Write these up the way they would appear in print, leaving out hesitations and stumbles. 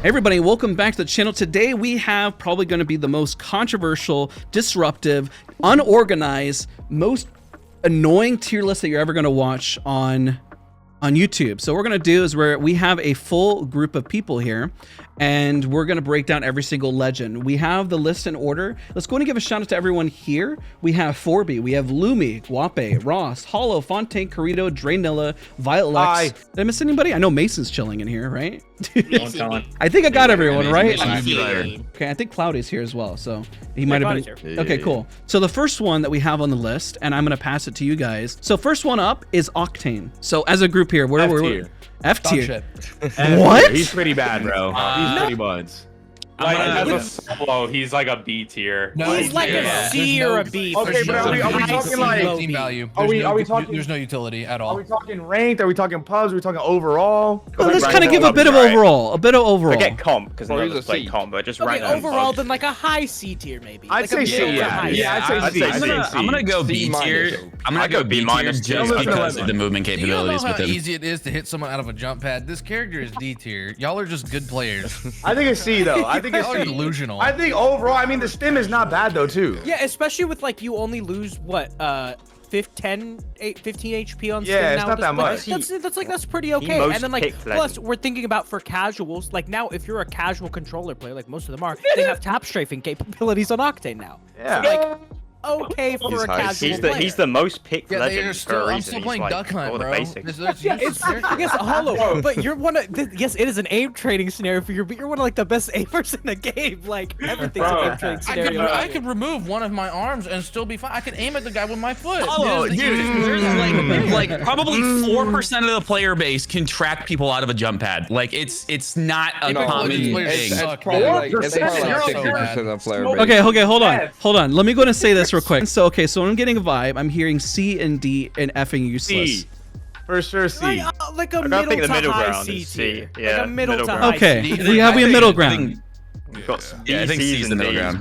Hey everybody, welcome back to the channel. Today we have probably going to be the most controversial, disruptive, unorganized, most annoying tier list that you're ever going to watch on YouTube. So what we're going to do is we have a full group of people here and we're going to break down every single legend. We have the list in order. Let's go and give a shout out to everyone here. We have Forby, we have Lumi, Guape, Ross, Hollow, Fontaine, Corrito, Drainilla, Violex. Did I miss anybody? I know Mason's chilling in here, right? I think I got everyone, right? Okay, I think Cloudy's here as well, so he might have been. Okay, cool. So the first one that we have on the list, and I'm going to pass it to you guys. So first one up is Octane. So as a group here, we're F tier. What? He's pretty bad, bro. He's pretty buds. Like, as a solo, he's like a B tier. No, he's like a C or a B. Okay, sure. but are we talking like team value? Are we talking? There's no utility at all. Are we talking ranked? Are we talking pubs? Are we talking overall? Well, let's kind of give a bit of overall. A bit of overall. Forget comp because none of us play comp, but just okay, random. Overall, then like a high C tier maybe. I'd say C. Yeah, I'd say C. I'm gonna go B tier. I'm gonna go B minus just because of the movement capabilities with him. You know how easy it is to hit someone out of a jump pad? This character is D tier. Y'all are just good players. I think it's C though. I think it's Y'all are delusional. I think overall, I mean, the stim is not bad though too. Yeah, especially with like you only lose what 15 HP on stim yeah, now. it's not that much. That's pretty okay. And then like plus we're thinking about for casuals, like now if you're a casual controller player, like most of them are, they have tap strafing capabilities on Octane now. Yeah. So, like, okay for a casual player. He's the most picked legend for a reason. I'm still playing like, Duck Hunt, bro. Yeah, it's yes, Hollow, but you're one of yes, it is an aim training scenario for you, but you're one of like the best aimers in the game. Like everything's an aim training scenario. I could remove one of my arms and still be fine. I could aim at the guy with my foot. Oh, dude, there's like probably 4% of the player base can track people out of a jump pad. Like it's not a common thing. It's probably like 60% of the player base. Okay, hold on. Let me go and say this real quick. So so I'm getting a vibe. I'm hearing C and D and effing useless. C. For sure, C. Like a middle to high C tier. Yeah, like a middle to high okay, C. we have a middle ground. Yeah, I think C's the middle ground.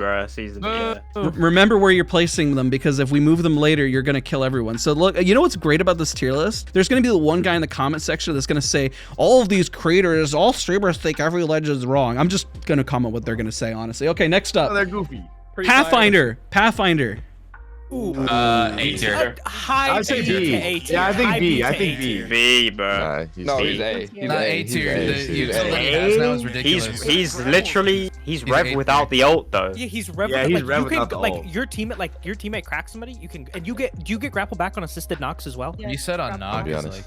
Remember where you're placing them, because if we move them later, you're gonna kill everyone. So look, you know what's great about this tier list? There's gonna be the one guy in the comment section that's gonna say, all of these creators, all streamers think every legend is wrong. I'm just gonna comment what they're gonna say, honestly. Okay, next up. Oh, they're goofy. Pathfinder. A tier. High I'd say B B. to A tier. Yeah, I think B. High I think B. B, bro. No, he's A. He's A tier. He's literally Rev without the ult though. Yeah, he's Rev. Yeah, he's Rev without the ult. Your teammate cracks somebody, you can, and do you get grapple back on assisted knocks as well? You said on knock is like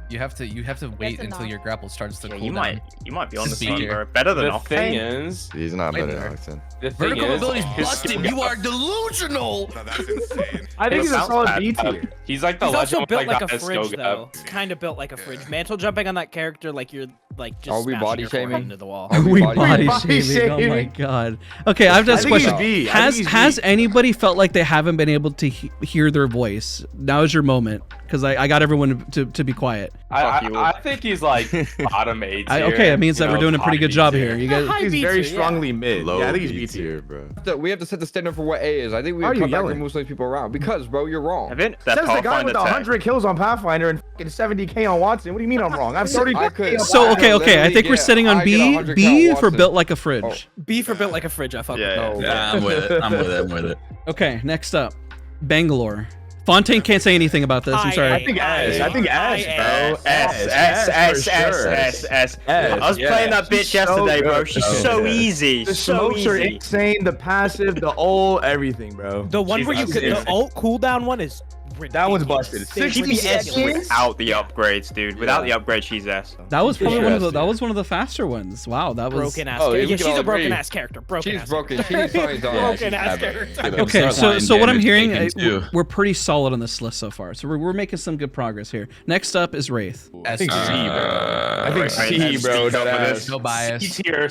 you have to wait until your grapple starts to cool down. You might be on the one, bro. Better than Octane. The thing is, he's not better than Octane. Vertical ability's busted. You are delusional. No, that's insane. I think he's a solid B tier. He's like the He's also legend built like a that fridge though. Kind of built like a fridge. Mantle jumping on that character like you're like just Are we smashing body your forehead shaming? into the wall. Are we body body shaming? Oh my shaming? god. Okay, I've just question. B. Has anybody felt like they haven't been able to hear their voice? Now is your moment, because I got everyone to be quiet. I think he's like bottom A tier. Okay, it means that we're doing a pretty good job here. You guys. He's very strongly mid. Yeah, I think he's B tier, bro. We have to set the standard for what A is. I think we Why are come you back and yelling? move some people around. Because, bro, you're wrong. That Says the guy Pathfinder with tech. 100 kills on Pathfinder and fucking 70k on Wattson. What do you mean I'm wrong? I'm 30k. So okay. I think we're sitting on B. B for built like a fridge. B for built like a fridge. I fuck with that. Yeah, I'm with it. I'm with it. Okay, next up, Bangalore. Fontaine can't say anything about this. I'm sorry. I think S. I think S, bro. S. I was playing that bitch yesterday, bro. She's so easy. The So smokes are easy. insane. The passive, the ult, everything, bro. The one where you could the ult cooldown one is ridiculous. That one's busted. She'd be S without the upgrades, dude. Without the upgrade, she's S. That was probably one of the faster ones. Wow, that was broken ass. Oh, Yeah, we she's can all a broken agree. ass character. Broken She's ass broken. character. She's probably done. Broken ass character. Okay, so what I'm hearing, we're pretty solid on this list so far. So we're making some good progress here. Next up is Wraith. I think C, bro. I think C, bro. No bias. C tier.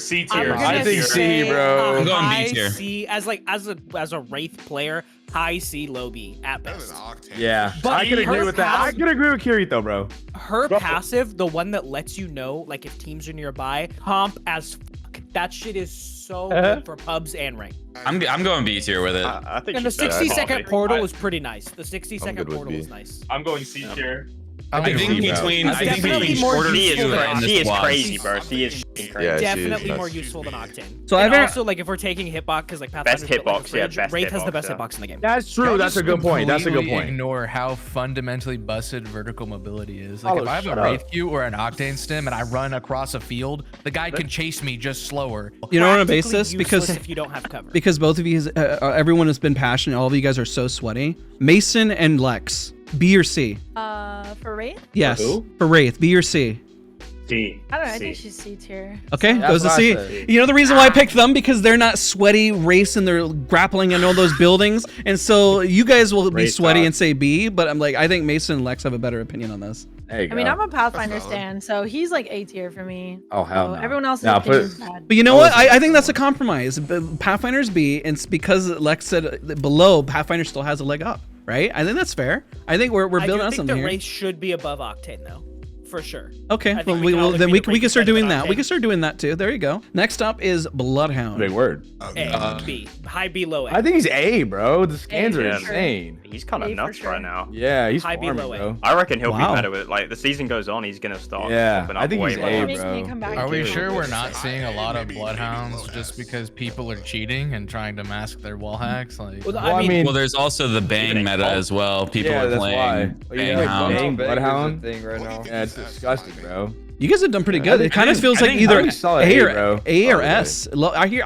I think C, bro. I'm going B tier. C as a Wraith player. High C, low B at best. Yeah, But I can agree her with that. I can agree with Kirito, bro. Her passive, the one that lets you know, like if teams are nearby, comp as fuck. That shit is so good for pubs and rank. I'm going B tier with it. I think And the she's better 60-second quality. portal was pretty nice. The 60-second good with portal B. was nice. I'm going C tier. I think between shorter She two and is the crazy, squads. bro. She is crazy. Yeah, she is Definitely nuts. more useful than Octane. So and I've also, like, if we're taking hitbox, because like Pathfinder's Best built like a hitbox, yeah, fridge, best Wraith has the hitbox, best yeah. hitbox in the game. That's true. That's a good point. That's a good point. Ignore how fundamentally busted vertical mobility is. Like Oh, if I have shut a up. Wraith Q or an Octane stim and I run across a field, the guy can chase me just slower. You know what on a Practically basis? useless Because if you don't have cover. because both of you, everyone has been passionate. All of you guys are so sweaty. Mason and Lex, B or C? For Wraith? Yes, who? for Wraith, B or C? C. I don't know. I think she's C tier. Okay, That's goes to what I C. said. You know the reason why I picked them? Because they're not sweaty, racing, they're grappling in all those buildings. And so you guys will be Great sweaty thought. and say B, but I'm like, I think Mason and Lex have a better opinion on this. There you go. I mean, I'm a Pathfinder That's valid. stan, so he's like A tier for me. Oh, hell So no. everyone else's Nah, opinion is bad. But you know what? I think that's a compromise. Pathfinder's B, and it's because Lex said below, Pathfinder still has a leg up, right? I think that's fair. I think we're I building do on think something the here. Wraith should be above Octane, though. For sure. Okay, I think well, we can all then agree we to can start break doing the that. We Octane. can start doing that too. There you go. Next up is Bloodhound. Big word. A, B. High B, low A. I think he's A, bro. The scans are Yeah. insane. He's kind A of for nuts sure. right now. Yeah, he's High B, farming, low A. bro. I reckon he'll Wow. be better with like the season goes on. He's gonna start. Yeah, popping I up think way he's more. A, Makes me bro. come back Are we to sure it. we're not High seeing a A, lot of maybe bloodhounds low just S. because people are cheating and trying to mask their wall hacks? Like, Well, Well, I mean, Well, there's also the bang meta as well. People Yeah, are that's playing why. bang Yeah, hound. bang. Bloodhound? thing right now. yeah, it's disgusting, bro. You guys have done pretty good. I It kind of think- feels I like think- either I think solid A A, or bro. A or Solid A. S.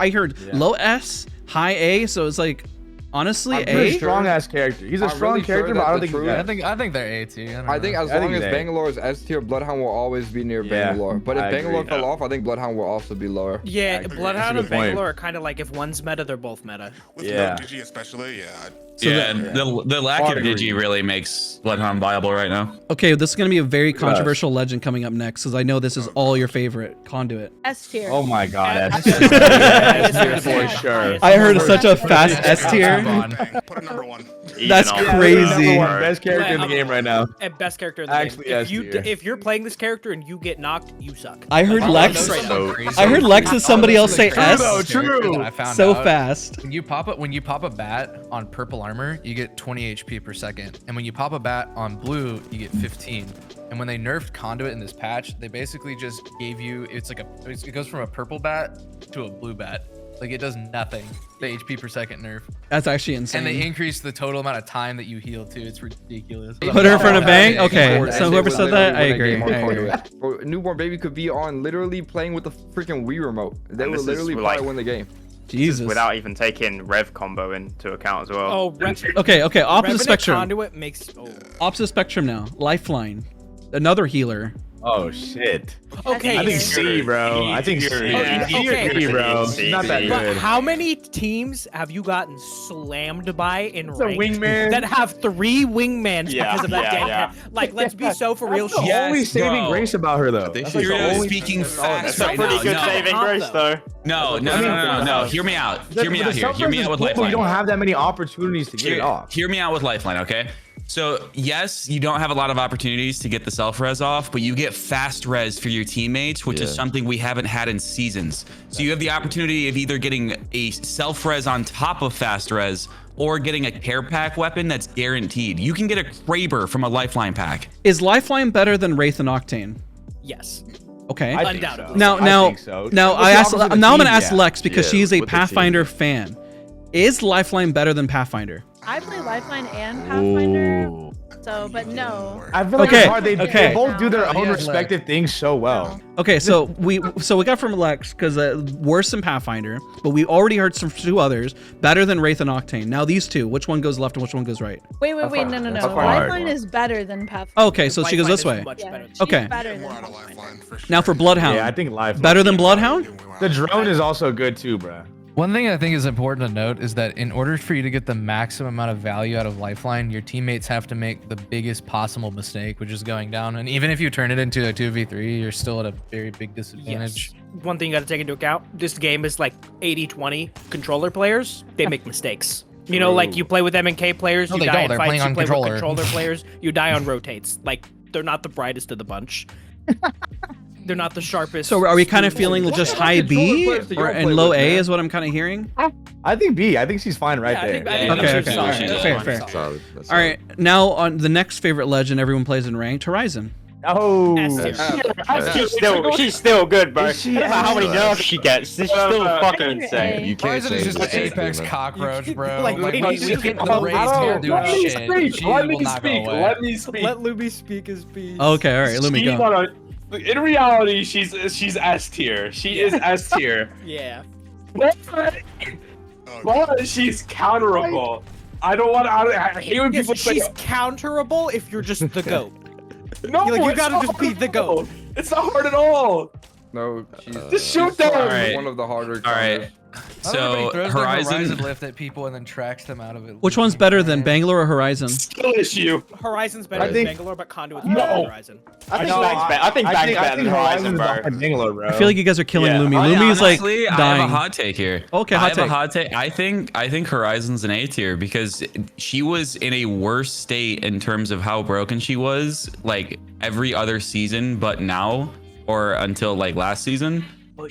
I heard Yeah. low S, high A. So it's like honestly I'm A. pretty He's a strong ass character. He's a I'm strong really sure character, but I that don't the think he's truth- that. I think they're A tier. I think as I think long as he's A. Bangalore is S tier, Bloodhound will always be near Yeah, Bangalore. But I if Bangalore agree. fell off, I think Bloodhound will also be lower. Yeah, agree. Bloodhound That's a and good point. Bangalore are kind of like if one's meta, they're both meta. With Yeah. no Digi especially, yeah. Yeah, the lack of Agreed. Digi really makes Bloodhound viable right now. Okay, this is going to be a very controversial legend coming up next, because I know this is all your favorite. Conduit. S tier. Oh my god, S that's tier. S tier for sure. I heard such a fast S tier. Dang, put a number one. Even That's on- crazy. Number one, best character in the Yeah, game right now. And best character in the Actually, game. S tier. If you're playing this character and you get knocked, you suck. I heard Oh, Lex. those are So- crazy. I heard Lex and somebody else say True, S. though, True. that I found So out. fast. When you pop a bat on purple armor, you get 20 HP per second, and when you pop a bat on blue, you get 15. And when they nerfed Conduit in this patch, they basically just gave you it goes from a purple bat to a blue bat. Like it does nothing. The HP per second nerf, That's actually and they insane. increase the total amount of time that you heal too. It's ridiculous. Put her in front of Bang? Okay, Or- so and whoever they said would that, I literally agree. win a I game on agree. Conduit. Bro, Newborn Baby could be on literally playing with the freaking Wii remote. They And would this is literally like- probably win the game. Jesus. without even taking Rev combo into account as well. Oh, Okay, opposite Revenant spectrum. Conduit makes. Oh. Opposite spectrum now. Lifeline. Another healer. Oh shit. Okay. I think C, bro. I think C. Yeah. Okay. C, bro. C, Not that C. But good. how many teams have you gotten slammed by in It's a ranked wingman. that have 3 wingmans Yeah, because of that yeah, game? yeah. Like, let's be so for real. That's the Yes, only saving bro. grace about her, though. That's like You're the only speaking facts That's a right pretty now. good No. saving grace, though. No. Hear me out. Hear me out here. Hear me out with You Lifeline. don't have that many opportunities to get it off. Hear me out with Lifeline, okay? So yes, you don't have a lot of opportunities to get the self-res off, but you get fast res for your teammates, which is something we haven't had in seasons. So you have the opportunity of either getting a self-res on top of fast res or getting a care pack weapon that's guaranteed. You can get a Kraber from a Lifeline pack. Is Lifeline better than Wraith and Octane? Yes. Okay. I think Undoubtedly. so. Now, I think so. now What's I the asked. opposite of Now I'm gonna team? ask Yeah. Lex because Yeah, she's a with the team. Pathfinder fan. Is Lifeline better than Pathfinder? I play Lifeline and Pathfinder, so but no. I feel like Okay, it's hard. They okay. both do their own Yeah, respective things so well. Okay, so we got from Lex because worse than Pathfinder, but we already heard some 2 others better than Wraith and Octane. Now these 2, which one goes left and which one goes right? Wait, no. That's hard. Lifeline is better than Pathfinder. Okay, so she goes this way. Much Yeah, better. she's Okay. better Get more than out of Lifeline for sure. Now for Bloodhound. Yeah, I think life Better than Bloodhound? The drone is also good too, bro. One thing I think is important to note is that in order for you to get the maximum amount of value out of Lifeline, your teammates have to make the biggest possible mistake, which is going down. And even if you turn it into a 2v3, you're still at a very big disadvantage. Yes. One thing you got to take into account: this game is like 80-20 controller players. They make mistakes. You know, like you play with M&K players, No, you they die don't. in They're fights. playing You on play controller. with controller players, you die on rotates. Like they're not the brightest of the bunch. they're not the sharpest. So are we kind of feeling just high B and low A man. is what I'm kind of hearing? I think B. I think she's fine right I think- there. I think Okay, that's okay. solid. Alright, Yeah, fair, that's fair. solid. Solid. That's All right, now on the next favorite legend everyone plays in ranked, Horizon. Oh. She's still good, bro. Is she I don't know how many actually? nerfs she gets. This is still fucking insane. You can't Horizon say is just this an is Apex man. cockroach, bro. Like, Like, wait, we he's can just- the Wraith can't do Let me shit. speak. She Let will me not go speak. away. Let me speak. Let Luby speak his piece. Okay, all right, let me She's go. on a- In reality, she's S tier. She is S tier. Yeah. But she's counterable. I don't want. I hate when Yes, people say. she's counterable if you're just the goat. No, you it's gotta not just be hard the at goat. all. It's not hard at all. No, she's Just shoot she's them. Alright. one of the harder. All right. counters. Not everybody So throws their Horizon Horizon. lift at people and then tracks them out of it. Which one's better than Bangalore or Horizon? Skill issue. Horizon's better I than think- Bangalore, but Conduit's No. better than Horizon. I think know, Bang's better than Horizon, bro. Bangalore, bro. I feel like you guys are killing Yeah. Lumi. I Lumi's like honestly, I dying. have a hot take here. Okay, I hot have take. a hot take. I think Horizon's an A tier because she was in a worse state in terms of how broken she was, like every other season, but now or until like last season.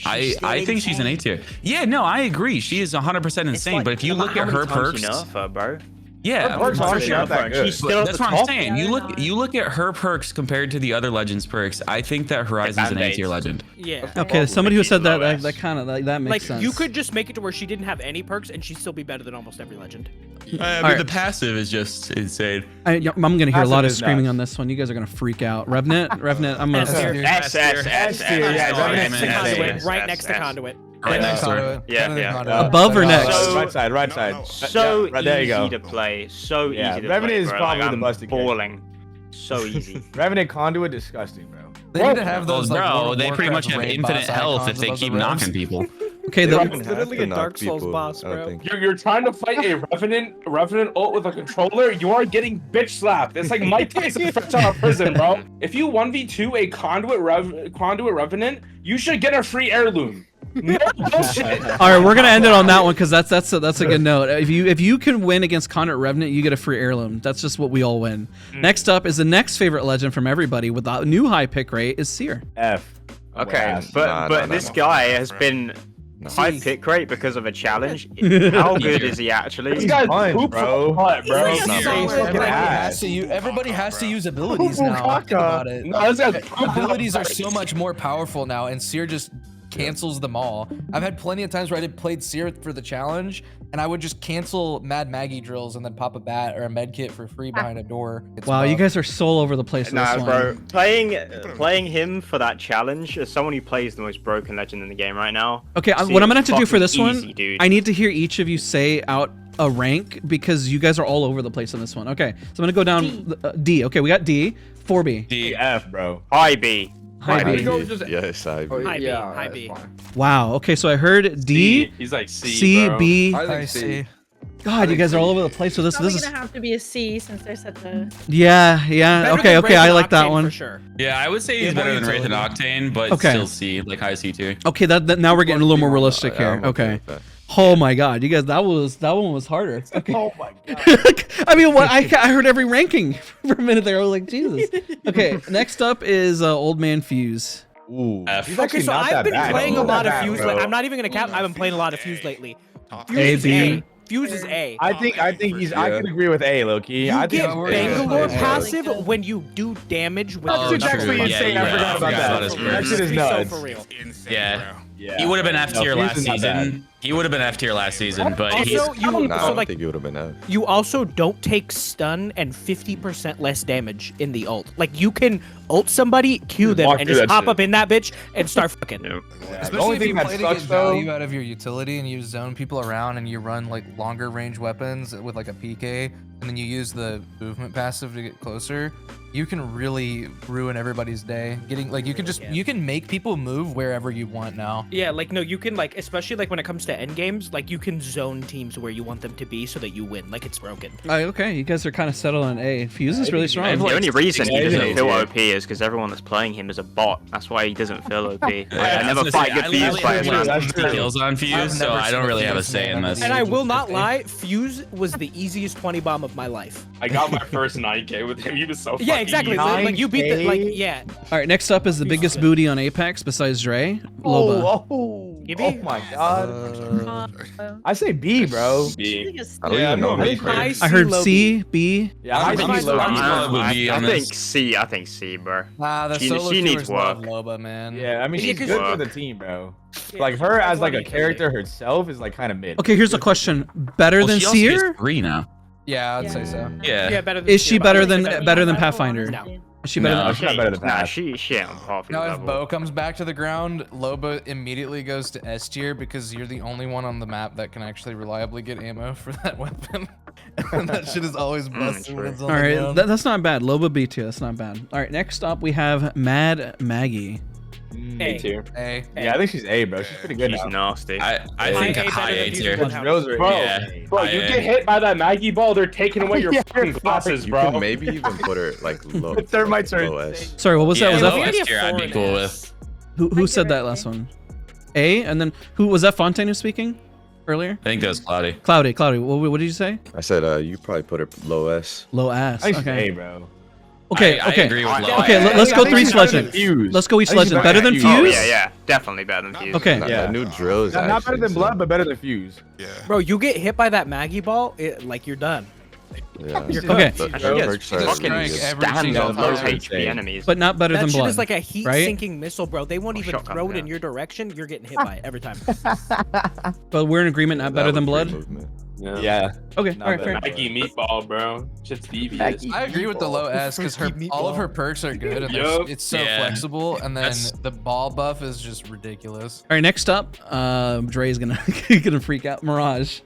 I think she's an A tier. Yeah, no, I agree. She is 100% insane. But if you look at her perks, bro. yeah, Her perks for aren't sure. that that good. She's But still at that's the what I'm top. saying. Yeah, You look at her perks compared to the other legends perks. I think that Horizon's an A tier legend. Yeah. Okay, somebody who said that Low S. that kind of that makes Like, sense. you could just make it to where she didn't have any perks and she'd still be better than almost every legend. Alright. The passive is just insane. I'm gonna hear a Passive lot of is screaming nuts. on this one. You guys are gonna freak out. Revenant, I'm gonna. S tier. S. Yeah, Right next to S. Conduit. Right next to Conduit. Right next to her. Yeah. Above or next? Right side, right side. So Right, there you go. easy to play. So Yeah, easy to Revenant play, is bro. probably Like, the I'm busted game. balling. So easy. Revenant Conduit, disgusting, bro. They need to have those, like, Bro, World of they pretty much Warcraft have raid infinite boss health if icons they above the keep rooms. knocking people. Okay, They the, don't It's have literally to a knock Dark Souls people, boss, I don't bro. think. You're trying to fight a Revenant ult with a controller. You are getting bitch slapped. It's like Mike Tyson fresh out of prison, bro. If you 1v2 a Conduit Revenant, you should get a free heirloom. No bullshit. all right, we're gonna end it on that one because that's a good note. If you can win against Conduit Revenant, you get a free heirloom. That's just what we all win. Next up is the next favorite legend from everybody with the new high pick rate is Seer. F. Okay, Wow. but this guy has been high pick rate because of a challenge. How good is he actually? This guy's Fun, poop bro. for butt, bro. He's Not solid, very like, fucking ass. Everybody has to use abilities Oh, now. Think caca. about it. No, this guy's poop for Abilities are butt. so much more powerful now, and Seer just cancels them all. I've had plenty of times where I played Seer for the challenge, and I would just cancel Mad Maggie drills and then pop a bat or a med kit for free behind a door. It's Wow, you rough. guys are so all over the place. With Nah, this bro. one. Playing him for that challenge as someone who plays the most broken legend in the game right now. Okay, what Seer I'm gonna have to do for fucking this one, easy, dude. I need to hear each of you say out a rank because you guys are all over the place on this one. Okay, so I'm gonna go down D. Okay, we got D, 4B. D. F, bro. High B. High High B. B. Yes, I agree. High B. Yeah, High that's B. fine. Wow. Okay, so I heard D, He's like C, C, bro. B. I I think see. C. God, you guys are all over the place. So this Probably is gonna have to be a C since they're such a. yeah. Better Okay, than okay, I Wraith like and that Octane one. For sure. Yeah, I would say he's Yeah, better more than Wraith and utility. Octane, but Okay. still C, like high C tier. Okay, that now we're getting a little more realistic Yeah, here. I'm Okay. with that. Oh my God, you guys, that one was harder. Okay. Oh my god. I mean, what I heard every ranking for a minute there. I was like, Jesus. Okay, next up is Old Man Fuse. Ooh. F. He's Okay, actually so not I've that been bad. playing He's a not lot that of bad, Fuse. bro. I'm not even gonna cap. I've been playing a lot of Fuse lately. Top Fuse A, is B. A. Fuse is A. I think he's. I Yeah. could agree with A, Loki. You I think get we're Bangalore good. passive Really good. when you do damage with That's Oh, the actually true. insane. Yeah, I forgot about that. his That perks. shit is So nuts. for real. Insane, Yeah. bro. Yeah. He would have been F tier No, last Fuse is not bad. season. He would have been F tier last season, but he's Also, you Nah, I so don't like think it would have been F. you also don't take stun and 50% less damage in the ult. Like you can ult somebody, Q them, walk and through just that hop shit. up in that bitch and start fucking. Yeah, the Especially only if thing you that play to sucks get though. value out of your utility and you zone people around and you run like longer range weapons with like a PK and then you use the movement passive to get closer, you can really ruin everybody's day. Getting like you can just Yeah. you can make people move wherever you want now. Yeah, like no, you can like especially like when it comes to to end games, like you can zone teams where you want them to be so that you win. Like it's broken. Okay, you guys are kind of settled on A. Fuse is really strong. The only reason he doesn't Yeah. feel OP is because everyone that's playing him is a bot. That's why he doesn't feel OP. I I never was gonna fight say, good I Fuse literally players. have man. just kills on Fuse, so I don't really have a say in this. And I will not lie, Fuse was the easiest 20 bomb of my life. I got my first 9K with him. He was so Yeah, fucking exactly. easy. Like you beat the, like, yeah. All right, next up is the biggest booty on Apex besides Dre, Loba. Gibby? Oh my god. I say B, bro. B. I don't even know how to High play. C, I heard low C, B. Yeah, I think think low I'm B. not with B I on think this. C. I think C, bro. Nah, the She- solo she needs queuers love work. Loba, man. Yeah, I mean, She she's needs good for work. the team, bro. Like her as like a character herself is like kind of mid. Okay, here's a question: better Well, than she also gets Seer? 3 now. Yeah, I'd say so. Yeah. Yeah, better than Is she Seer, but I better would say than Pathfinder? No. Is she better No. than? She's not better than Nah, Path. she ain't on Pathfinder Now, if level. Bo comes back to the ground, Loba immediately goes to S tier because you're the only one on the map that can actually reliably get ammo for that weapon. And that shit is always busted when it's on All the right, ground. that's not bad. Loba B tier, that's not bad. All right, next up we have Mad Maggie. A. tier. Hey. Yeah, I think she's A, bro. She's pretty good She's now. nasty. I think High A high better A than tier. Fuse. Drills are Bro, Yeah. bro, you get hit by that Maggie ball, they're taking away your Yeah, fucking glasses, You bro. can maybe even put her like low. Thermites are low insane. S. Sorry, what was Yeah, that? Was low that S tier I'd be cool with. who said that last one? A, and then who was that? Fontaine who's speaking earlier? I think that was Cloudy. Cloudy. What did you say? I said you probably put her low S. Low ass. I think she's Okay. A, bro. Okay. I Okay. agree with Low. Okay, let's go through each legend. Let's go each I think she's legend. Better than Fuse. Oh Fuse? yeah, definitely better than Fuse. Okay. Nah, Yeah. that new drill is Not better actually than Blood, insane. but better than Fuse. Yeah. Bro, you get hit by that Maggie ball, like you're done. Yeah. You're Okay. The And she perks gets are fucking strike really every stand single on low time. HP enemies. But not better That than shit Blood. is like a right? heat-sinking missile, bro. They won't even shotgun, throw it yeah. in your direction. You're getting hit by it every time. But we're in agreement. Not That better was than free Blood. movement. Yeah. Okay. Not All right. better. Fair. Maggie meatball, bro. Shit's devious. I agree with the low S because all of her perks are good and Yup. it's so Yeah. flexible, and then That's- the ball buff is just ridiculous. All right. Next up, Dre's gonna gonna freak out. Mirage.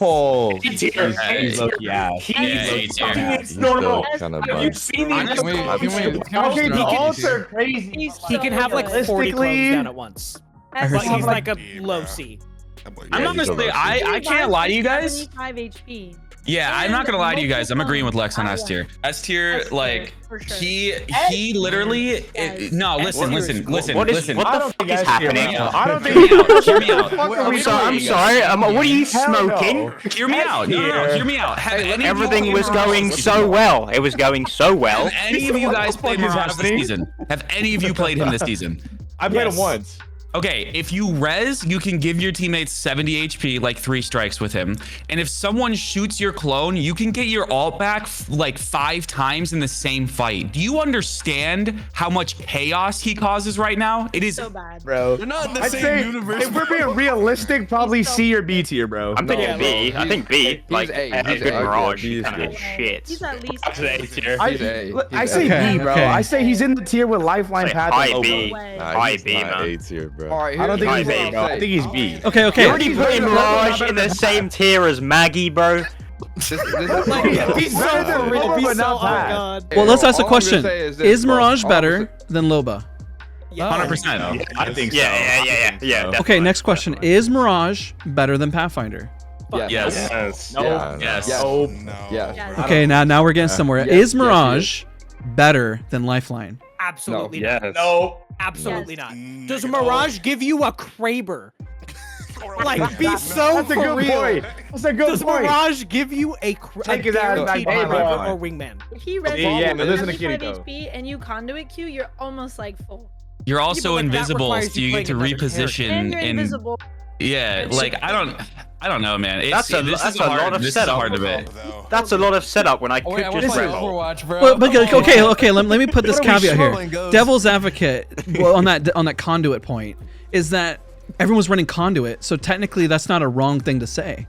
Oh, A tier. he's lucky ass. He's Yeah, A tier. fucking He's normal. still kind of Have you bad. seen these? Can we Okay, the throw- ults are crazy. He can have like 40 clones Realistically- down at once. heard But something he's like a Yeah, low bro. C. That boy- I'm Yeah, honestly, he's a low I can't lie to you guys. 75 HP. Yeah, I'm not gonna lie to you guys. I'm agreeing with Lex on S tier. S tier, S tier, like for sure. he literally. No, listen. What Listen. the fuck is happening? I don't Hear me out. Hear me What out. the fuck are we I'm doing? sorry. What are you Hell no. smoking? Hear me out. No. Hear me out. Have any of you Everything played was Mirage going this so season? well. It was going so well. Have any of you guys played fuck is Mirage this happening? season? Have any of you played him this season? I played him Yes. once. Okay, if you res, you can give your teammates 70 HP, like 3 strikes with him. And if someone shoots your clone, you can get your ult back like 5 times in the same fight. Do you understand how much chaos he causes right now? It is. So bad. Bro. They're not in the I'd same say, universe. if we're being realistic, probably C or B tier, bro. I'm thinking No, B. I think B. Like A. a He's good A. Mirage. Yeah, Kind of he's shit. He's at least. That's an A tier. I, He's A. I He's say A. B, bro. Okay. I say he's in the tier with Lifeline, Say Path, high and B. Loba. Way. Nah, High he's B, not man. A tier, bro. I don't think High he's B. A, bro. I think he's B. Okay. You Okay. already put Mirage in the same tier as Maggie, bro. This is He's better than It'd Loba, be but so, not oh Path. god. Well, let's ask a All I'm gonna question. say is this, Is bro. Mirage All I'm better than Loba? 100%. I think so. Yeah. Okay. Definitely. Next question. Is Mirage better than Pathfinder? Yes. Yes. Yes. No. Yeah, Yes. Yes. Oh, No. Yes. Yeah. Okay. Now we're getting somewhere. Yes, Is yes, Mirage better than Lifeline? Absolutely not. Yes. No. Absolutely Yes. not. Does Mirage give you a Kraber? Like, be so That's a for good real. point. That's a good Does point. Mirage give you a Take his ass back guaranteed behind Kraber Lifeline. or wingman? If he res Yeah, but listen to 75 Kirito. HP and you conduit Q, you're almost like full. You're also like, that invisible, requires so you you get to playing another reposition And you're and invisible. yeah, like I don't know, man. It's, That's a- this that's is a hard. lot of This is a setup. hard debate. Though. That's a lot of setup when I Oh, could wait, I want just to play res ult. Overwatch, bro. Well, but, Come on. okay. Let me put this What are we caveat here. scrolling, Ghost? Devil's advocate well, on that conduit point is that everyone's running conduit, so technically that's not a wrong thing to say.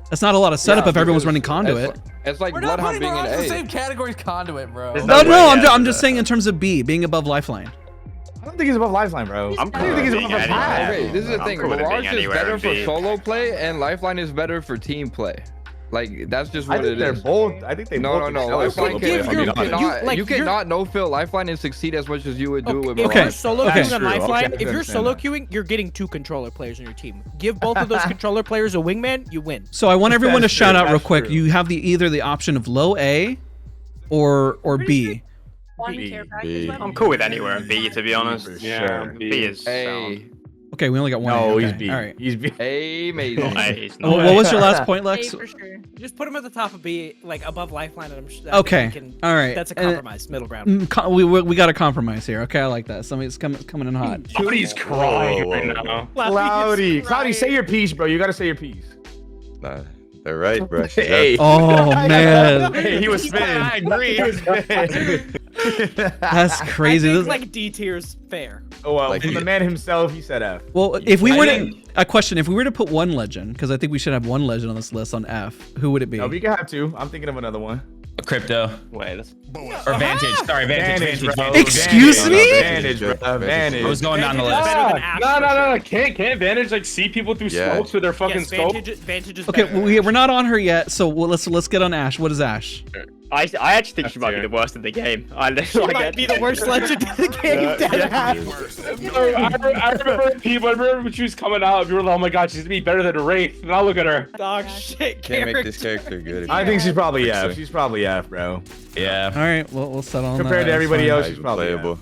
That's not a lot of setup Yeah, if everyone's because running conduit. It's like We're not Bloodhound putting being Mirage in the an same A. category as Conduit, bro. There's No, way, I'm yeah. just saying in terms of B being above Lifeline. I don't think he's above Lifeline, bro. I'm I don't think he's cool above with being Path. anywhere. Okay, this is the I'm thing. cool with it being Mirage is anywhere better in for B. solo play, and Lifeline is better for team play. Like that's just I what think it they're is. both. I think they No, both. no, no. excel Lifeline at solo give play, your- if I'm being honest. you- like, you you're- cannot no fill Lifeline and succeed as much as you would do with If Mirage. you're solo Okay. queuing on True. Okay, Lifeline, I if can you're understand solo that. queuing, you're getting 2 controller players on your team. Give both of those controller players a wingman, you win. So I want everyone to That's shout true, out real that's quick. true. You have either the option of low A or B. One B. care package. I'm cool with anywhere in B, to be honest. Yeah, B is sound. A. Okay, we only got one. No, A. he's Okay, B. All right. He's B. Amazing. A, he's Well, not. what was your last point, Lex? A for sure. Just put him at the top of B, like above Lifeline, and I'm sure that Okay, we can, all right. That's a And- compromise, middle ground. We got a compromise here. Okay, I like that. Somebody's coming in hot. Somebody's crying right now. Cloudy, say your piece, bro. You gotta say your piece. Nah, they're right, bro. Hey. Oh man, Hey, he was spinning. I agree. He was spinning. that's crazy. I This- think, like D tier's fair. Oh well, Like from you- the man himself, he said F. well, if we were to think- a question, if we were to put one legend, because I think we should have one legend on this list on F, who would it be? No, we can have 2. I'm thinking of another one. Crypto Wait, let's... or Vantage. Sorry, Vantage. bro. Vantage. Excuse me? Vantage, bro. Vantage. I was going down the Vantage is list. better than Ash, No, for no, sure. no. Can't Vantage like see people through Yeah. smokes with their fucking Yes, scope? Vantage is Okay, better than we're not on her yet, so let's get on Ash. What is Ash? I actually think she might be the worst in the game. She might be the worst legend in the game. I remember people. I remember when she was coming out. People were like, "Oh my god, she's gonna be better than Wraith." Now look at her. Dog shit Can't make this character. character good. I think she's probably F. F. She's probably F, bro. Yeah. All right, well we'll settle on Compared that. to everybody That's else, fine. she's probably playable.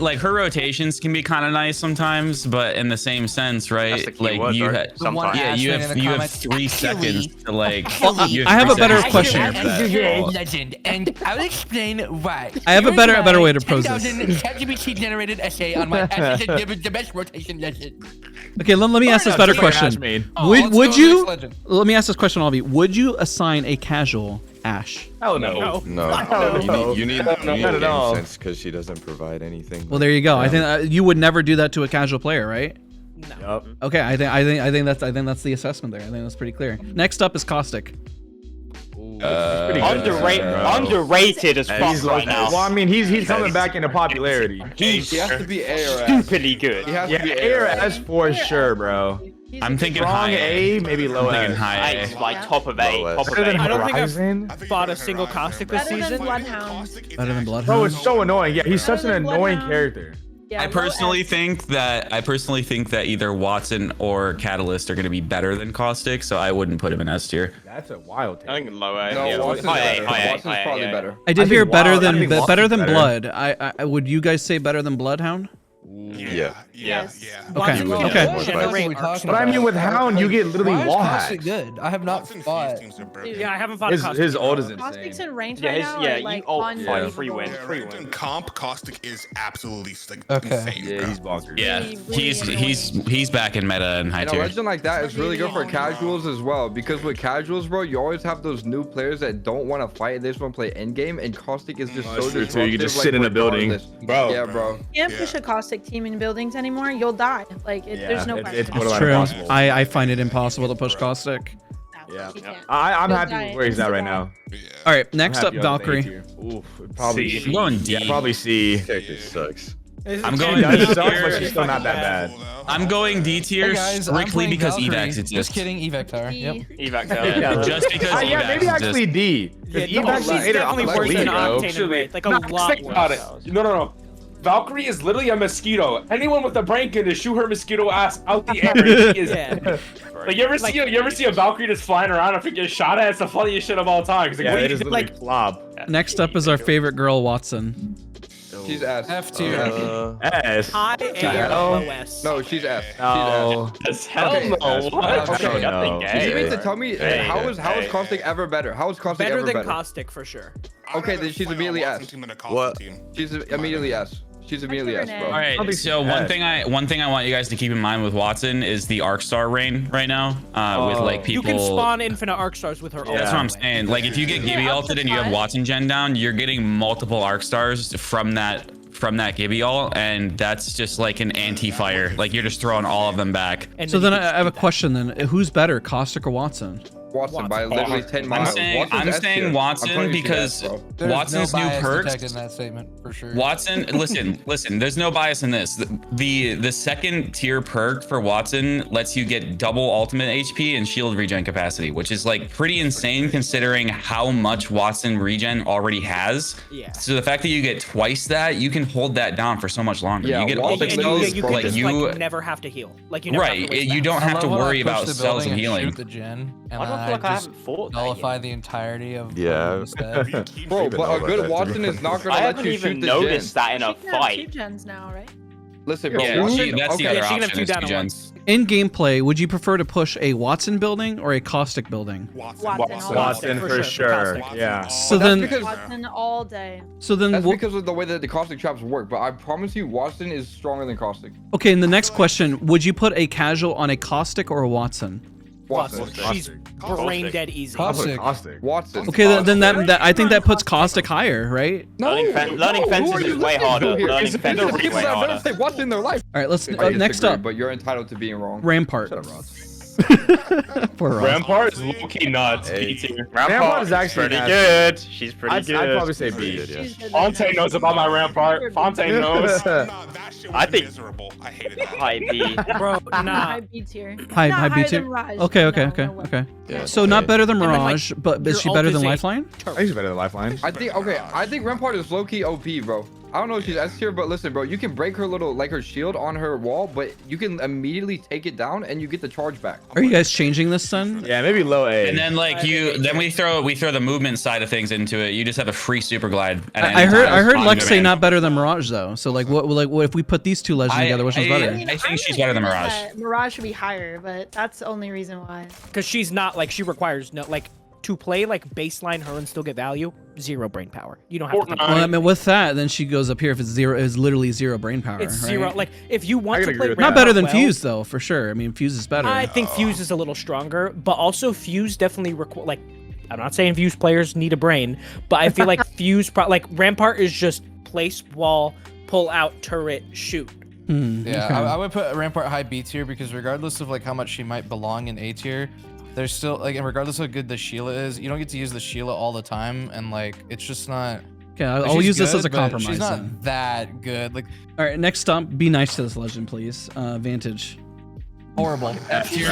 Like her rotations can be kind of nice sometimes, but in the same sense, right? That's the key Like word, you though. had, Sometimes. yeah, you Ashman in have the you have comments, 3 seconds to like. you I have a 3 better seconds question. to prepare for that. Legend, and I'll explain why. I have a Here's better my way to pose this. 10,000 ChatGPT generated essay on why Ash is the best rotation legend. Okay, let me ask this better question. let's Would go to the you? next legend. Let me ask this question, all of you. Would you assign a casual Ash? Hell no. No, you need Not at game all. sense because she doesn't provide anything. Well, there you go. I think you would never do that to a casual player, right? Yup. Okay, I think that's the assessment there. I think that's pretty clear. Next up is Caustic. Underrated as fuck He's right Well, now. I mean, he's coming back into popularity. He's He has to be A or S. stupidly good. He has Yeah, to be A or A. S for sure, bro. I'm thinking Strong high A, maybe low I'm thinking S. high It's A. like top of A. Low Top of Better than A. I don't think I've Horizon. fought a single Caustic this Better than season. Bloodhound. Better than Bro, Bloodhound. it's so annoying. Yeah, he's such an Better than annoying Bloodhound. character. Yeah, I low personally S. think that either Wattson or Catalyst are going to be better than Caustic, so I wouldn't put him in S tier. That's a wild I take. think low A. No, yeah, Watson's high A, better. high A, Watson's high A, probably yeah. better. I did think hear better Wild- I than think better Watson's than better. Blood. I would you guys say better than Bloodhound? Yeah. Yes. Okay. Watson Okay. can generate arcs. But I mean, with Hound, you get literally Why is wall Caustic hacks. good? I have not fought. Yeah, I haven't fought a Caustic. His ult is Caustic's insane. in range Yeah, right his- now. yeah, or, you like, ult on fight, Evil? free win. In comp, Caustic is absolutely like Okay. insane. Yeah, bro. he's bonkers. Yeah, Really he's back in meta and high And a tier. legend like that is really good for casuals as well, because with casuals, bro, you always have those new players that don't want to fight, they just want to play end game, and Caustic is just so That's true, too. disruptive. You can just like, sit in a building. regardless. Bro. Yeah, bro. You can't push a Caustic team in buildings anymore. You'll die. Like, there's no question. It's It's borderline true. impossible. I find it impossible to push Caustic. Yeah. You can't. I'm You'll happy die. with where he's at right now. All right, next I'm up, happy on the A Valkyrie. tier. Oof, probably C. C. I'm going D. Yeah, probably C. This character sucks. I'm going She does D suck, but tier. she's still not that bad. I'm going D tier Hey guys, I'm strictly playing because Valkyrie. evacs Just exist. kidding, Evactar. Yep. Evac Yeah, just because Yeah, maybe evacs actually exist. D. Yeah, Because no, Evac she's later definitely on the worse league, than bro. Octane and Wraith. Like a No, lot think about it. worse. No. Valkyrie is literally a mosquito. Anyone with a brain can just shoot her mosquito ass out the air. And she is. Yeah. Like you ever see a Valkyrie just flying around and get shot at? It's the funniest shit of all time. 'Cause, like, Yeah, what do it you is do? literally Like, flop. Next up is our favorite girl, Watson. She's S. F tier. S. High A or No. low S. No, she's S. No. as hell Okay. no. Okay. What? No. You mean to tell me Hey, how is hey. Caustic ever better? How is Caustic Better ever than better? Caustic for sure. Okay, then she's immediately S. What? She's immediately S. She's immediately S, bro. All right, think so she's one bad. thing I want you guys to keep in mind with Wattson is the arc star reign right now. With like people. You can spawn infinite arc stars with her. ult. That's what I'm saying. Like if you get Gibby ulted and you have Wattson gen down, you're getting multiple arc stars from that Gibby ult, and that's just like an anti-fire. Like you're just throwing all of them back. And So then then you I can have a do that. question then. Who's better, Caustic or Wattson? Wattson by literally 10 miles. I'm saying Wattson because Watson's new perks. In that statement for sure. Wattson, listen. There's no bias in this. The second tier perk for Wattson lets you get double ultimate HP and shield regen capacity, which is like pretty insane considering how much Wattson regen already has. Yeah. So the fact that you get twice that, you can hold that down for so much longer. Yeah, you get Wattson ultimate you like just you like never have to heal. Like you never have to waste you that. don't have to I love when I worry push about the cells building and healing. Shoot the gen, and I don't feel like I haven't fought that nullify yet. the entirety of Yeah. instead. Bro, but a good Wattson is not gonna I let haven't you even shoot the noticed gen. that in a She can have 2 fight. gens now, right? Listen, bro. Yeah, Wattson, that's the okay. other she can have option. 2 is down two at gens. once. In gameplay, would you prefer to push a Wattson building or a Caustic building? Watson for sure. Caustic. Yeah. So That's then, because- Wattson all day. so then, That's wha- because of the way that the caustic traps work, but I promise you, Wattson is stronger than caustic. okay. And the next question: would you put a casual on a Caustic or a Wattson? Wattson. She's brain dead easy. Caustic. Wattson. Okay, then that I think that puts Caustic higher, right? Learning fences is way harder. Learning fences is way People that have harder. never played Wattson in their life. All right, let's I next disagree, up, but you're entitled to being wrong. Rampart. Shut up, Ross. Poor Ross. Rampart is low-key nuts. Hey. B tier. Rampart is actually pretty nasty. good. She's pretty I'd good. probably say B. She's good with Fontaine that. knows about my Rampart. Fontaine knows. Nah, that shit was I think- miserable. I hated that. High B. Bro, nah. High B tier. High Not B higher tier? than Mirage. Okay, No, okay. no way. Yeah, So not better than And then, like, Mirage, but is your she ult better is than a Lifeline? I think she's better than Lifeline. I think Rampart is low-key OP, bro. I don't know if she's S tier, but listen, bro, you can break her little, like her shield on her wall, but you can immediately take it down and you get the charge back. Are you guys changing this then? Yeah, maybe low A. And then like we throw the movement side of things into it. You just have a free super glide. I heard Lex say not better than Mirage though. So like what if we put these two legends together? Which one's better? I think she's better than Mirage. Mirage should be higher, but that's the only reason why. Because she's not like she requires no like to play like baseline her and still get value. 0 brain power. You don't have to. Think Well, I mean, with that, then she goes up here if it's zero. Is literally 0 brain power. it's right? 0. Like if you want to play Not Rampart better than well, Fuse though, for sure. I mean, Fuse is better. I think Fuse is a little stronger, but also Fuse definitely like. I'm not saying Fuse players need a brain, but I feel like Fuse like Rampart is just place wall, pull out turret, shoot. Yeah, okay. I would put Rampart high B tier because regardless of like how much she might belong in A tier, there's still like, and regardless of how good the Sheila is, you don't get to use the Sheila all the time, and like it's just not. Okay, like, I'll she's use this good, as a but compromise. She's not then. that good. Like All right, next up, be nice to this legend, please. Vantage. horrible. F tier.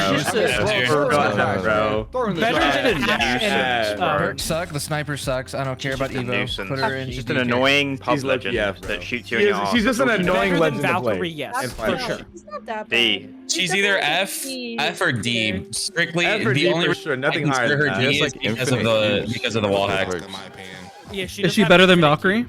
Bro. Better than Perk suck. The sniper sucks. I don't care about just a Evo. nuisance. Put her in. She's ED an tier. annoying pub She's low-key legend F, bro. that shoots you in your ass. She's just an annoying Better than legend to play. Valkyrie, yes, And for fight. sure. It's not that D. bad. She's either F or D. Strictly F or the D only for reason sure, nothing I consider higher than her that. D That's is like because of the wall hack. In my opinion. Yeah, she Is she better than Valkyrie?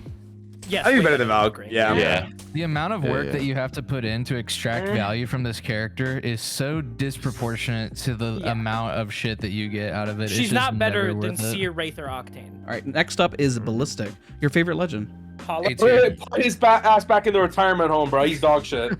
Yes, I think way better than Valkyrie. Yeah. Yeah. The amount of work Yeah. that you have to put in to extract value from this character is so disproportionate to the amount of shit that you get out of it. It's She's just not better never than worth it. Seer, Wraith, or Octane. All right, next up is Ballistic. Your favorite legend. Paula. A tier. Put his ass back in the retirement home, bro. He's dog shit.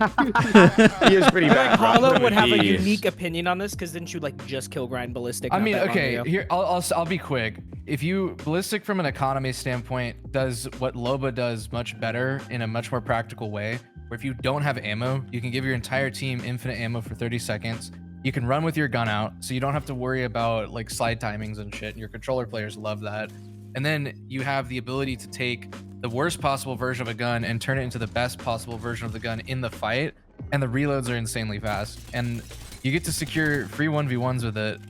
He is pretty bad. bro. Paula would have a He is. unique opinion on this because then she would like just kill grind Ballistic. I not mean, that long okay, ago. here I'll be quick. If you Ballistic from an economy standpoint does what Loba does much better in a much more practical way, where if you don't have ammo, you can give your entire team infinite ammo for 30 seconds. You can run with your gun out, so you don't have to worry about like slide timings and shit. Your controller players love that. And then you have the ability to take the worst possible version of a gun and turn it into the best possible version of the gun in the fight. And the reloads are insanely fast. And you get to secure free 1v1s with it.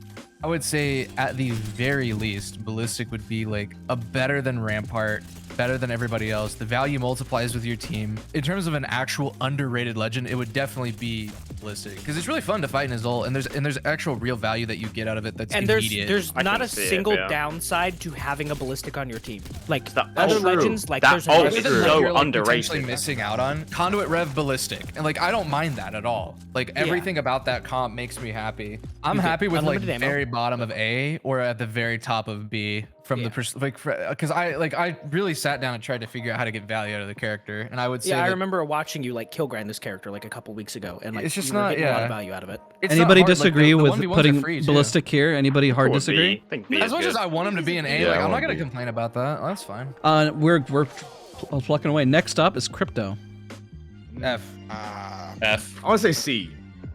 I would say at the very least, Ballistic would be like a better than Rampart, better than everybody else. The value multiplies with your team. In terms of an actual underrated legend, it would definitely be Ballistic because it's really fun to fight in his ult, and there's actual real value that you get out of it that's and immediate. there's I not can a see it, single yeah. downside to having a Ballistic on your team. Like That's other true. legends, like That there's ult other is than, so like, you're, like, underrated. potentially missing out on Conduit Rev Ballistic, and like I don't mind that at all. Like everything about that comp makes me happy. I'm You get happy with like unlimited ammo. very bottom of A or at the very top of B from the because I really sat down and tried to figure out how to get value out of the character, and I would say Yeah, I that remember watching you like kill grind this character like a couple weeks ago, and like It's just you were not- getting a lot yeah. of value out of it. it's not Anybody hard, like, disagree the with 1v1s are putting free, too. Ballistic here? Anybody hard Or disagree? B. I think B is As much good. as I want him to be an A, Yeah, like I I'm not want gonna B. complain about that. That's fine. We're plucking away. Next up is Crypto. F. F. I want to say C.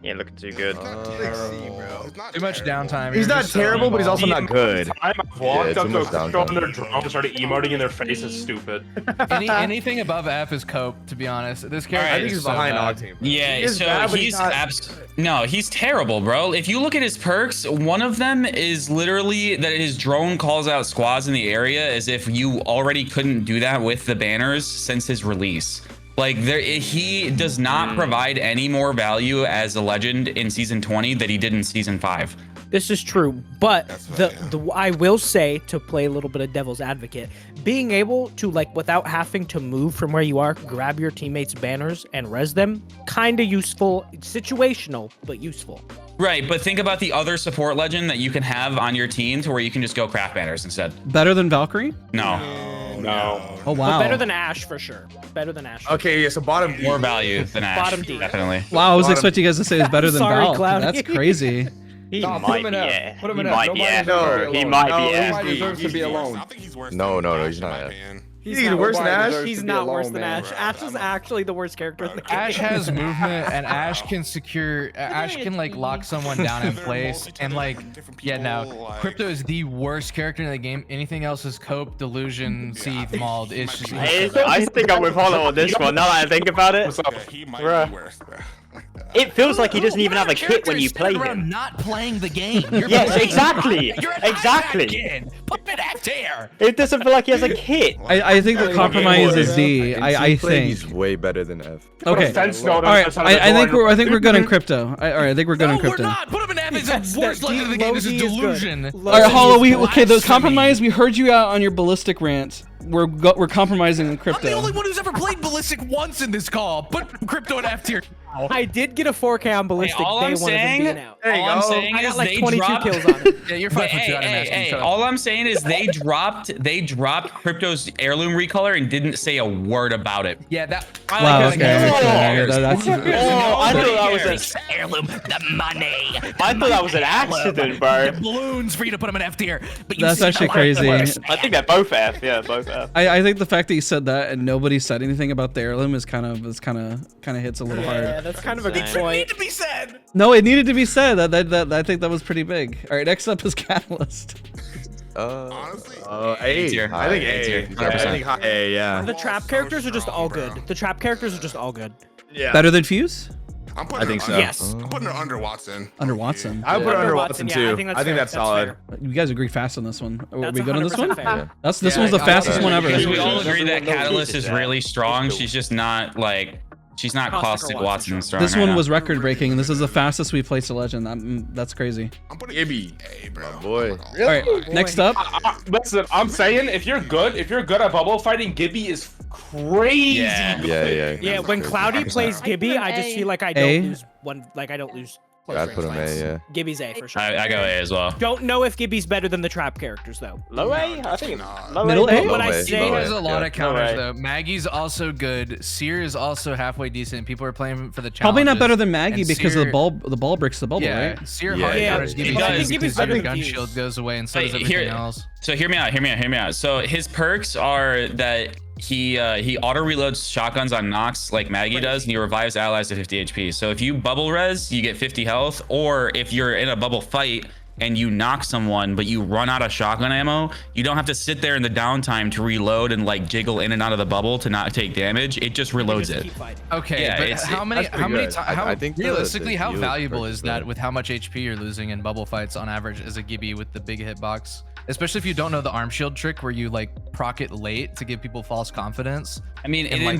He ain't looking too good. Too much downtime. He's You're not just so terrible, but he's also not good. I've walked it's up to a almost girl downtime. on their drone and started emoting in their face is stupid. anything above F is cope. To be honest, this character. I think is he's so behind bad. Octane. Yeah, He is so bad, but he's not- no, he's terrible, bro. If you look at his perks, one of them is literally that his drone calls out squads in the area as if you already couldn't do that with the banners since his release. Like he does not provide any more value as a legend in season 20 that he did in season 5. This is true, but I will say, to play a little bit of devil's advocate, being able to, like, without having to move from where you are, grab your teammates' banners and res them, kind of useful, situational, but useful. Right, but think about the other support legend that you can have on your team to where you can just go craft banners instead. Better than Valkyrie? No. Oh wow. But better than Ashe for sure. Better than Ashe. Okay, yeah, so bottom D. More value than Ashe. Bottom D. Definitely. Wow, I was expecting you guys to say it's better than Sorry, Val. Cloudy. That's crazy. He No, put might him in be, F. yeah. Put him He in F. might be, Nobody yeah. deserves to be He alone. might be, No, yeah. nobody deserves to be alone. I think he's worse. No, than no, Mirage, he's in not my F. opinion. He's even worse than Nobody Ashe. deserves He's to be not alone, worse than man. Ashe. Ashe is actually the worst character in the game. Ashe has movement, and Ashe can secure. Ashe can like lock someone down in place, and like, yeah, no, Crypto is the worst character in the game. Anything else is cope, delusion, seethe, mauled. It's just. I think I'm with Hollow on this one. Now that I think about it, Yeah, he might Bruh. be worse. Bro. it feels like he doesn't even have a kit Character when you is standing play around him. Not playing the game. You're Yes, playing. exactly. You're an Exactly. again. Put it out there. It doesn't feel like he has a kit. I think the compromise is D. I think. He's way better than F. Okay. Sense note All right. on the I think door. I think we're good on crypto. All right. I think we're good on No, we're crypto. not. Put him in F. He's the worst legend in the game. This is Low D is good. delusion. Low All right, D Hollow. is We good. okay. The Blasphemy. compromise. We heard you out on your ballistic rant. We're compromising in I'm the crypto. only one who's ever played Ballistic once in this call. Put Crypto in F tier. I did get a 4K on Ballistic all day I'm one of him saying- being out. There you All I'm go. saying I is got like they 22 dropped. kills on him. Yeah, you're But 5 foot two out of hey, Shut up. all I'm saying is they dropped Crypto's heirloom recolor and didn't say a word about it. Yeah, that. Wow. Okay. Nobody cares. That's Oh, I thought that was cares. a, Heirloom, the money. I thought that was an accident, bro. The balloons for you to put him in F tier. But you That's see actually a lot of crazy. worse. I think they're both F. Yeah, both F. I think the fact that you said that and nobody said anything about the heirloom is kind of hits a little Yeah, hard. that's kind of a good insane. point. Need to be said. No, it needed to be said. That I think that was pretty big. All right, next up is Catalyst. Honestly, A. tier. I think A tier, A. 100%. I think high A, yeah. The trap characters are just all good. The trap characters are just all good. Yeah. Better than Fuse? I'm putting I her think so. under- Yes. I'm putting her under Watson. Under Wattson. I would put it under Under Wattson Wattson, too. yeah, I I think think that's that's solid. fair. You guys agree fast on this one. Are That's we good on this one? 100% fair. This one's the fastest one ever. Because we all Yeah. agree that No, Catalyst Jesus, is yeah. really strong. She's just not like she's not Caustic or Caustic Wattson Watson strong. This right one now. was record breaking, and this is the fastest we placed a legend. That's crazy. I'm putting Gibby. A, bro. boy. Oh my All right, God. next up. Listen, I'm saying if you're good at bubble fighting, Gibby is crazy. Yeah. good. Yeah, when Cloudy plays Gibby, I just feel like I A. don't lose one. Like I don't lose. close I'd range put him fights. A, yeah. Gibby's A for sure. I go A as well. Don't know if Gibby's better than the trap characters though. Low A? I think low Middle A? When I Low A, say low A. There's a lot Yeah. of counters Alright. though. Maggie's also good. Seer is also halfway decent. People are playing for the challenges. Probably not better than Maggie And because Seer- the ball breaks the bubble, Yeah, right? Seer Yeah, hard yeah, counters it Gibby does. I too think Gibby's because better your than gun Fuse. shield goes away and so does Hey, everything else. So hear me out. So his perks are that he auto reloads shotguns on knocks like Maggie does, and he revives allies to 50 HP. So if you bubble res, you get 50 health, or if you're in a bubble fight and you knock someone but you run out of shotgun ammo, you don't have to sit there in the downtime to reload and like jiggle in and out of the bubble to not take damage. It just reloads it. Okay, Yeah, but it's- how many that's pretty good. how I think the realistically how heal valuable perks is that better. with how much HP you're losing in bubble fights on average as a Gibby with the big hitbox? Especially if you don't know the arm shield trick where you like proc it late to give people false confidence. I mean, it And, like-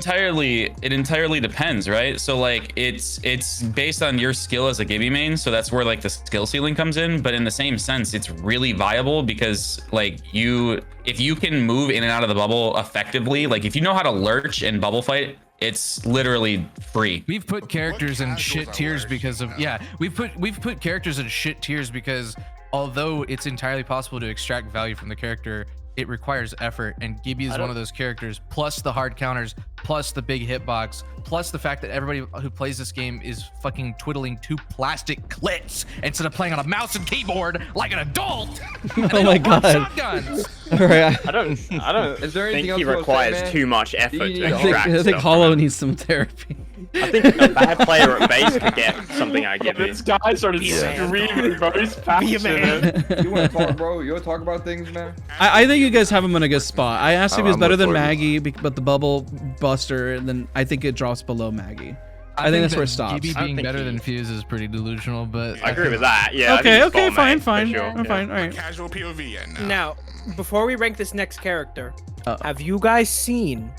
entirely depends, right? So like it's based on your skill as a Gibby main, so that's where like the skill ceiling comes in. But in the same sense, it's really viable because like if you can move in and out of the bubble effectively, like if you know how to lurch and bubble fight, it's literally free. We've put characters in casuals shit are tiers worse, because of we've put characters in shit tiers because although it's entirely possible to extract value from the character, it requires effort, and Gibby is one of those characters, plus the hard counters, plus the big hitbox, plus the fact that everybody who plays this game is fucking twiddling two plastic clits instead of playing on a mouse and keyboard like an adult. Oh my god. Shotguns. All right. I don't Is there anything think else he you wanna say, requires man? too much effort You to need- I extract think stuff Hollow from him. needs some therapy. I think a bad player at base could get something I give you. This guy started screaming, bro. He's passionate. You want to talk, bro? You want to talk about things, man? I think you guys have him in a good spot. I asked if he was I'm better than looking forward. Maggie, but the bubble buster, and then I think it drops below Maggie. I think that's where it stops. GB I being think better he- than Fuse is pretty delusional, but I agree with that. Yeah. I Okay, think he's okay, bottom eight, fine. for sure. I'm fine. All right. Casual POV yet now. Now, before we rank this next character, Uh-oh. have you guys seen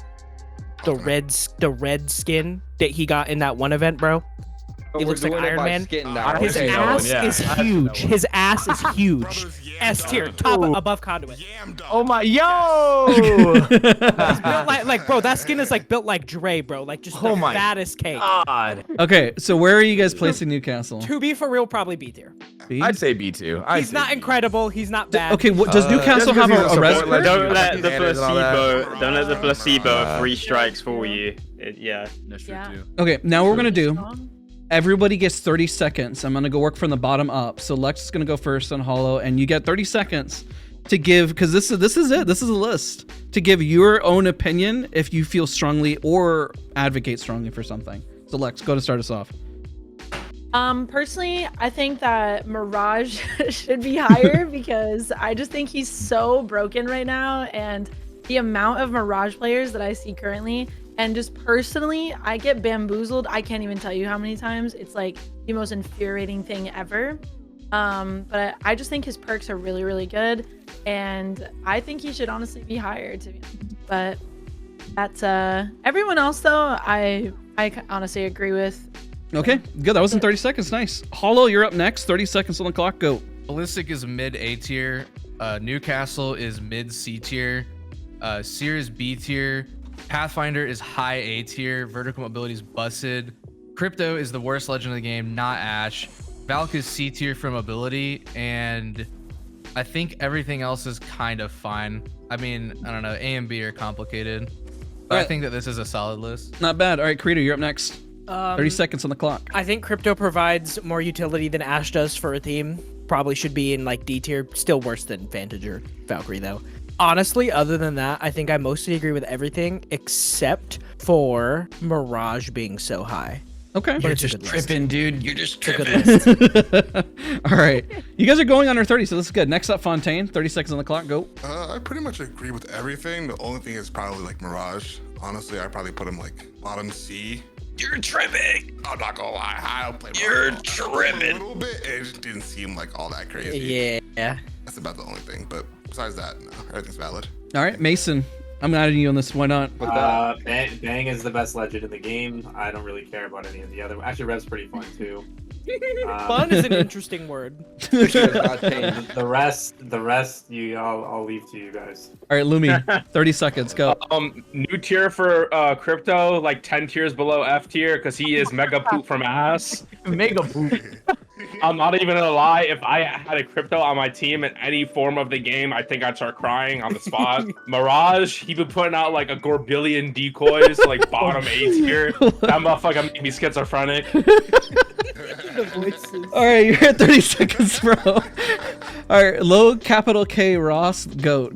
the red skin that he got in that one event, bro? He looks like Iron Man. His ass is huge. His ass is huge. S tier, top above Conduit. Oh my, yo! It's built like, bro, that skin is like built like Dre, bro. Like just the fattest cake. God. Okay, so where are you guys placing Newcastle? To be for real, probably B tier. B? I'd say B2. He's not incredible. He's not bad. Okay, what does Newcastle have just a res? because he's a support Don't let the Banners and all that. placebo. Don't let the placebo 3 strikes fool you. Yeah. that's true Yeah. too. Okay, now what we're gonna do. Strong. Everybody gets 30 seconds. I'm gonna go work from the bottom up. So Lex is gonna go first on Hollow, and you get 30 seconds to give, because this is it. This is a list to give your own opinion if you feel strongly or advocate strongly for something. So Lex, go to start us off. Personally, I think that Mirage should be higher because I just think he's so broken right now, and the amount of Mirage players that I see currently, and just personally, I get bamboozled. I can't even tell you how many times. It's like the most infuriating thing ever. But I just think his perks are really, really good, and I think he should honestly be higher, to be honest. But that's everyone else though. I honestly agree with. Okay, good. That was in 30 seconds. Nice. Hollow, you're up next. 30 seconds on the clock. Go. Ballistic is mid A tier. Newcastle is mid C tier. Seer is B tier. Pathfinder is high A tier. Vertical mobility is busted. Crypto is the worst legend of the game, not Ash. Valk is C tier for mobility, and I think everything else is kind of fine. I mean, I don't know. A and B are complicated, but I think that this is a solid list. Not bad. All right, Creator, you're up next. 30 seconds on the clock. I think Crypto provides more utility than Ash does for a team. Probably should be in like D tier. Still worse than Vantage or Valkyrie though. Honestly, other than that, I think I mostly agree with everything except for Mirage being so high. Okay. But it's a good list. Dude. You're just It's a good list. All right. You guys are going under 30, so this is good. Next up, Fontaine. 30 seconds on the clock. Go. I pretty much agree with everything. The only thing is probably like Mirage. Honestly, I'd probably put him like bottom C. You're tripping. I'm not gonna lie. I played You're Mirage tripping. a little bit. It just didn't seem like all that crazy. Yeah. That's about the only thing. But besides that, no, everything's valid. All right, Mason. I'm adding you on this. Why not? Bang is the best legend in the game. I don't really care about any of the other. Actually, Rev's pretty fun too. Fun is an interesting word. The rest, I'll leave to you guys. All right, Lumi. 30 seconds. Go. New tier for Crypto, like 10 tiers below F tier, because he is mega poop from ass. Mega poop. I'm not even gonna lie. If I had a Crypto on my team in any form of the game, I think I'd start crying on the spot. Mirage, he been putting out like a gorbillion decoys, like bottom A tier. That motherfucker made me schizophrenic. All right, you're at 30 seconds, bro. All right, low capital K Ross. Go.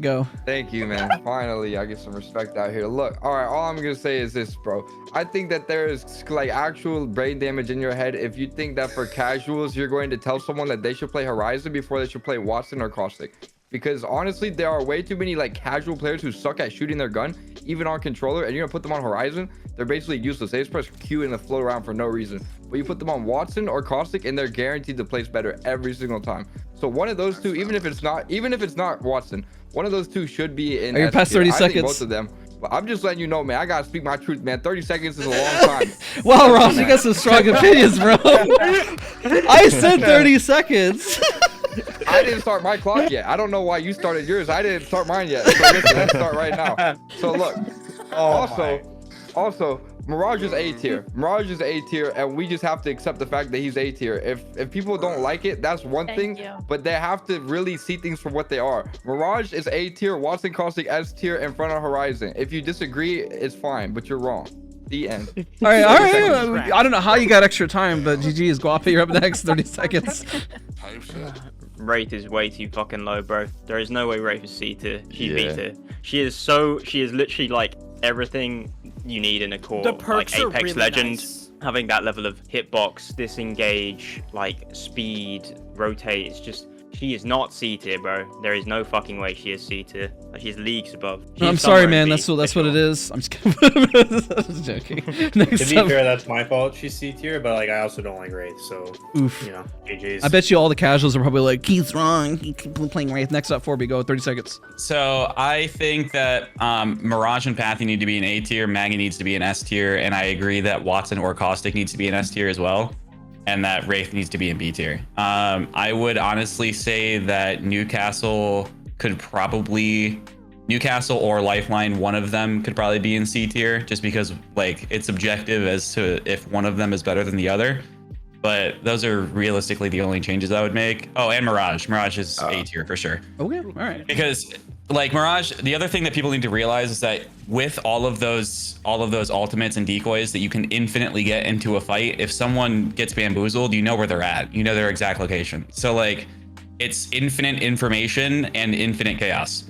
Thank you, man. Finally, I get some respect out here. Look, all right, all I'm gonna say is this, bro. I think that there is like actual brain damage in your head if you think that for casuals, you're going to tell someone that they should play Horizon before they should play Wattson or Caustic. Because honestly, there are way too many like casual players who suck at shooting their gun, even on controller, and you're gonna put them on Horizon, they're basically useless. They just press Q and they float around for no reason. But you put them on Wattson or Caustic, and they're guaranteed to place better every single time. So one of those two, even if it's not Wattson, one of those two should be in. You're past 30 I think seconds. both of them. But I'm just letting you know, man. I gotta speak my truth, man. 30 seconds is a long time. Wow, Ross, you got some strong opinions, bro. I said 30 seconds. I didn't start my clock yet. I don't know why you started yours. I didn't start mine yet. So listen, let's start right now. So look. Also, Mirage is A tier. Mirage is A tier, and we just have to accept the fact that he's A tier. If people don't like it, that's one thing. But they have to really see things for what they are. Mirage is A tier. Wattson, Caustic S tier in front of Horizon. If you disagree, it's fine, but you're wrong. The end. All right. I don't know how you got extra time, but GG is Guapa. You're up next. 30 seconds. Wraith is way too fucking low, bro. There is no way Wraith is C tier. She's B tier. She is literally like everything you need in a core The perks like are Apex really Legend. nice. Having that level of hitbox, disengage, like speed, rotate, it's just she is not C tier, bro. There is no fucking way she is C tier. Like, she's leagues above. No, I'm sorry, man. That's what it is. I'm just kidding. I was joking. Next To be up. fair, that's my fault. She's C tier, but like I also don't like Wraith, so Oof. you know, GG's. I bet you all the casuals are probably like, Keith's wrong. He keep playing Wraith. Next up, 4B, go. 30 seconds. So I think that Mirage and Pathy need to be an A tier, Maggie needs to be an S tier, and I agree that Wattson or Caustic needs to be an S tier as well, and that Wraith needs to be in B tier. I would honestly say that Newcastle or Lifeline, one of them could probably be in C tier, just because like it's subjective as to if one of them is better than the other. But those are realistically the only changes I would make. Oh, and Mirage. Mirage is A tier for sure. Okay, all right. Because like Mirage, the other thing that people need to realize is that with all of those ultimates and decoys that you can infinitely get into a fight, if someone gets bamboozled, you know where they're at. You know their exact location. So like it's infinite information and infinite chaos.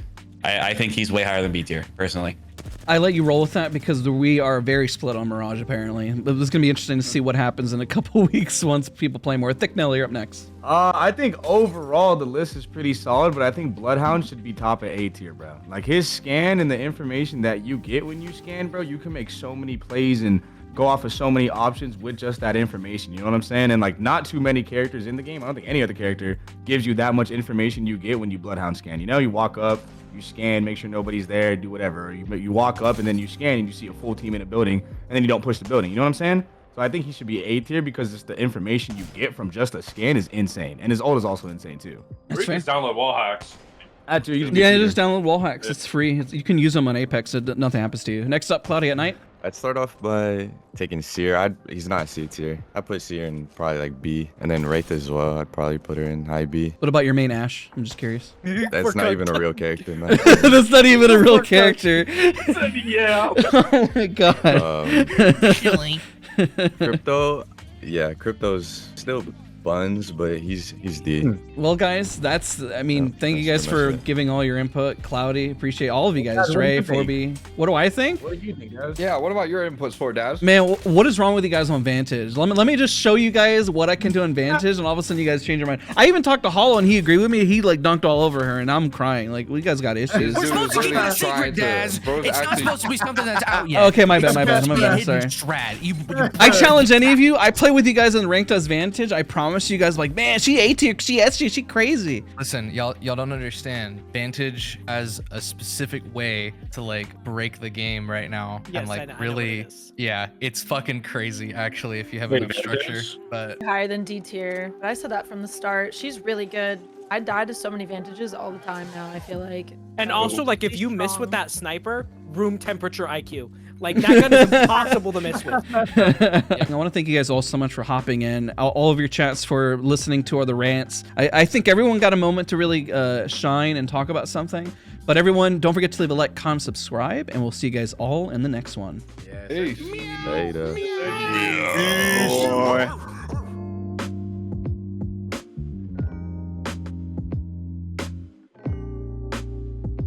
I think he's way higher than B tier, personally. I let you roll with that because we are very split on Mirage, apparently. But it's going to be interesting to see what happens in a couple weeks once people play more. Thick Nelly, you're up next. I think overall the list is pretty solid, but I think Bloodhound should be top at A tier, bro. Like his scan and the information that you get when you scan, bro, you can make so many plays and go off of so many options with just that information. You know what I'm saying? And like not too many characters in the game. I don't think any other character gives you that much information you get when you Bloodhound scan. You know, you walk up, you scan, make sure nobody's there, do whatever. You walk up and then you scan and you see a full team in a building and then you don't push the building. You know what I'm saying? So I think he should be A tier because it's the information you get from just a scan is insane. And his ult is also insane too. That's fair. Just download wall hacks. Yeah, just download wall hacks. It's free. You can use them on Apex. Nothing happens to you. Next up, Cloudy at Night. I'd start off by taking Seer. He's not C tier. I put Seer in probably like B, and then Wraith as well. I'd probably put her in high B. What about your main Ash? I'm just curious. That's not even a real character, man. That's not even a real character. Yeah. Oh my god. Crypto, yeah, Crypto's still buns, but he's D. Well, guys, thank you guys for giving all your input. Cloudy, appreciate all of you guys. Dre, 4B. What do I think? What do you think, guys? Yeah, what about your inputs for Daz? Man, what is wrong with you guys on Vantage? Let me just show you guys what I can do on Vantage, and all of a sudden you guys change your mind. I even talked to Hollow, and he agreed with me. He like dunked all over her, and I'm crying. Like, we guys got issues. We're supposed to keep it a secret, Daz. It's not supposed to be something that's out yet. Okay, my bad. Sorry. I challenge any of you. I play with you guys in ranked as Vantage. I promise you guys, like, man, she A tier, she S tier, she crazy. Listen, y'all don't understand. Vantage as a specific way to like break the game right now, Yes, and like I know really, what it is. yeah, it's fucking crazy actually if you have Wait, enough structure. Vantage? But Higher than D tier. But I said that from the start. She's really good. I die to so many Vantages all the time now, I feel like. And also, like, if She's you miss strong. with that sniper, room temperature IQ. Like, that gun is impossible to miss with. I want to thank you guys all so much for hopping in, all of your chats, for listening to all the rants. I think everyone got a moment to really shine and talk about something. But everyone, don't forget to leave a like, comment, subscribe, and we'll see you guys all in the next one. Later. Boy.